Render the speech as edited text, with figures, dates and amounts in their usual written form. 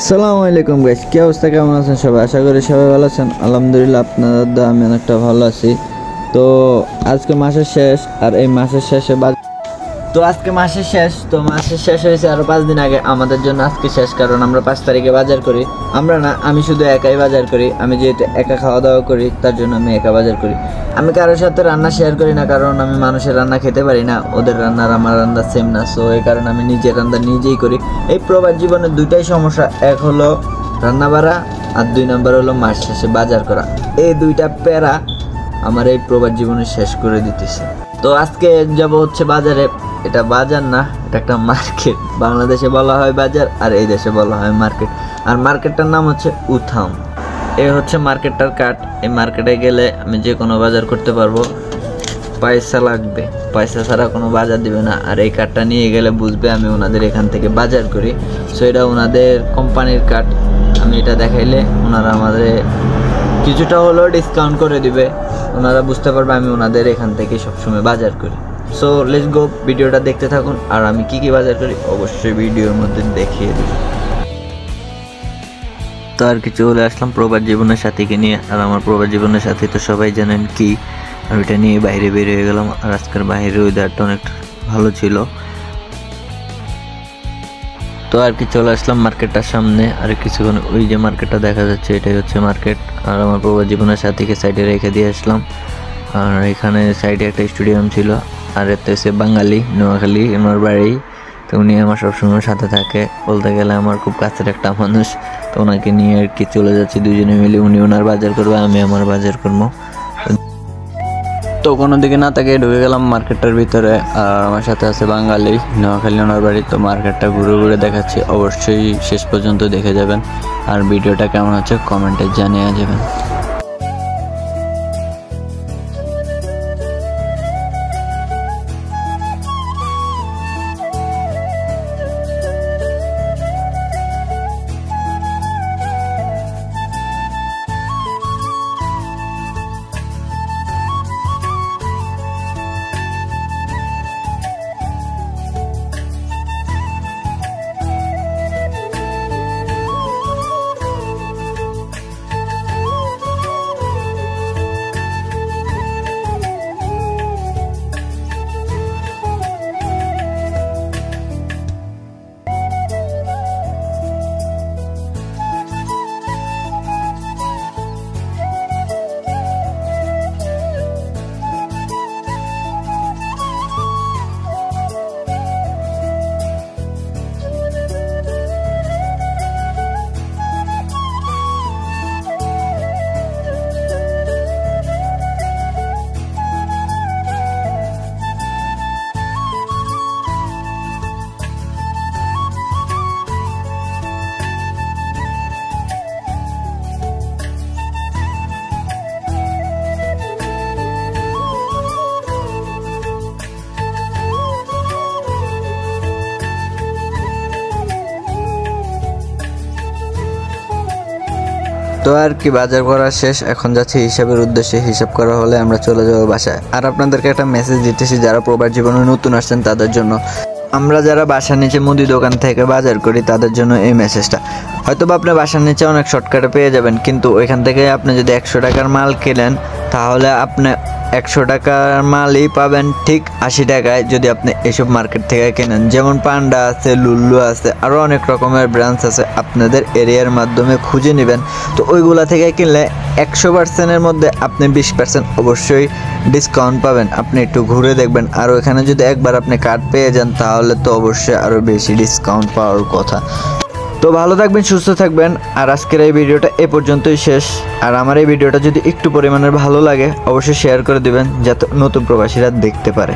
আসসালামু আলাইকুম গাইস, কি অবস্থা, কেমন আছেন সবাই? আশা করি সবাই ভালো আছেন। আলহামদুলিল্লাহ, আপনাদের দোয়ায় আমি অনেকটা ভালো আছি। তো আজকে মাসের শেষ, আর এই মাসের শেষে মাসের শেষ হয়েছে আরো 5 দিন আগে। আমাদের জন্য আজকে শেষ, কারণ আমরা 5 তারিখে বাজার করি। আমি শুধু একাই বাজার করি। আমি যেহেতু একা খাওয়া দাওয়া করি, তার জন্য আমি একা বাজার করি। আমি কারোর সাথে রান্না শেয়ার করি না, কারণ আমি মানুষের রান্না খেতে পারি না। ওদের রান্না আর আমার রান্না সেম না, সো এই কারণে আমি নিজের রান্না নিজেই করি। এই প্রবাস জীবনের দুইটাই সমস্যা, এক হলো রান্না বাড়া, আর 2 নম্বর হলো মাস শেষে বাজার করা। এই দুইটা প্যারা আমার এই প্রবাস জীবনে শেষ করে দিতেছে। তো আজকে যাব হচ্ছে বাজারে। এটা বাজার না, এটা একটা মার্কেট। বাংলাদেশে বলা হয় বাজার, আর এই দেশে বলা হয় মার্কেট। আর মার্কেটটার নাম হচ্ছে উথাম। এই হচ্ছে মার্কেটটার কার্ড। এই মার্কেটে গেলে আমি যে কোনো বাজার করতে পারবো। পয়সা লাগবে, পয়সা ছাড়া কোনো বাজার দিবে না। আর এই কার্ডটা নিয়ে গেলে বুঝবে আমি ওনাদের এখান থেকে বাজার করি। সো এটা ওনাদের কোম্পানির কার্ড। আমি এটা দেখাইলে ওনারা আমাদের কিছুটা হলেও ডিসকাউন্ট করে দিবে। ওনারা বুঝতে পারবে আমি ওনাদের এখান থেকে সবসময় বাজার করি। সো লেটস গো, ভিডিওটা দেখতে থাকুন। আর আমি কি কি বাজার করি অবশ্যই ভিডিওর মধ্যে দেখিয়ে দিব। তো আর কিছু চলে আসলাম প্রবাস জীবনের সাথীকে নিয়ে। আর আমার প্রবাস জীবনের সাথী তো সবাই জানেন কি। আর ওইটা নিয়ে বাইরে বের হয়ে গেলাম। আর আজকের বাইরের ওয়েদারটা অনেক ভালো ছিল। তো আর কি চলে আসলাম মার্কেটটার সামনে। আর কিছুক্ষণ ওই যে মার্কেটটা দেখা যাচ্ছে, এটাই হচ্ছে মার্কেট। আর আমার প্রবাস জীবনের সাথীকে সাইডে রেখে দিয়ে আসলাম। আর এখানে সাইডে একটা স্টেডিয়াম ছিল। আর এতে হচ্ছে বাঙালি, নোয়াখালী আমার বাড়ি। তো উনি আমার সবসময় সাথে থাকে, বলতে গেলে আমার খুব কাছের একটা মানুষ। তো ওনাকে নিয়ে আর কি চলে যাচ্ছি দুজনে মিলে। উনি ওনার বাজার করবে, আমি আমার বাজার করবো। তো কোনো দিকে না তাকে ঢুকে গেলাম মার্কেটটার ভিতরে। আর আমার সাথে আছে বাঙালি, নোয়াখালী ওনার বাড়ি। তো মার্কেটটা ঘুরে ঘুরে দেখাচ্ছি, অবশ্যই শেষ পর্যন্ত দেখে যাবেন। আর ভিডিওটা কেমন হচ্ছে কমেন্টে জানিয়ে যাবেন। তো আর কি বাজার করা শেষ, এখন যাচ্ছি হিসাবের উদ্দেশ্যে। হিসাব করা হলে আমরা চলে যাবো বাসায়। আর আপনাদেরকে একটা মেসেজ দিতেছি, যারা প্রবাস জীবনে নতুন আসছেন তাদের জন্য। আমরা যারা বাসার নিচে মুদি দোকান থেকে বাজার করি তাদের জন্য এই মেসেজটা। হয়তো বা আপনি বাসার নিচে অনেক শর্টকাটে পেয়ে যাবেন, কিন্তু ওইখান থেকে আপনি যদি 100 টাকার মাল কেনেন, তাহলে আপনি 100 টাকার মালই পাবেন ঠিক 80 টাকায় যদি আপনি এসব মার্কেট থেকে কেনেন। যেমন পান্ডা আছে, লুল্লু আছে, আরও অনেক রকমের ব্রাঞ্চ আছে। আপনাদের এরিয়ার মাধ্যমে খুঁজে নেবেন। তো ওইগুলা থেকে কিনলে 100%-এর মধ্যে আপনি 20% অবশ্যই ডিসকাউন্ট পাবেন। আপনি একটু ঘুরে দেখবেন। আর ওইখানে যদি একবার আপনি কার্ড পেয়ে যান, তাহলে তো অবশ্যই আরও বেশি ডিসকাউন্ট পাওয়ার কথা। তো ভালো থাকবেন, সুস্থ থাকবেন। আর আজকের এই ভিডিওটা এ পর্যন্তই শেষ। আর আমার এই ভিডিওটা যদি একটু পরিমাণের ভালো লাগে, অবশ্যই শেয়ার করে দিবেন, যাতে নতুন প্রবাসীরা দেখতে পারে।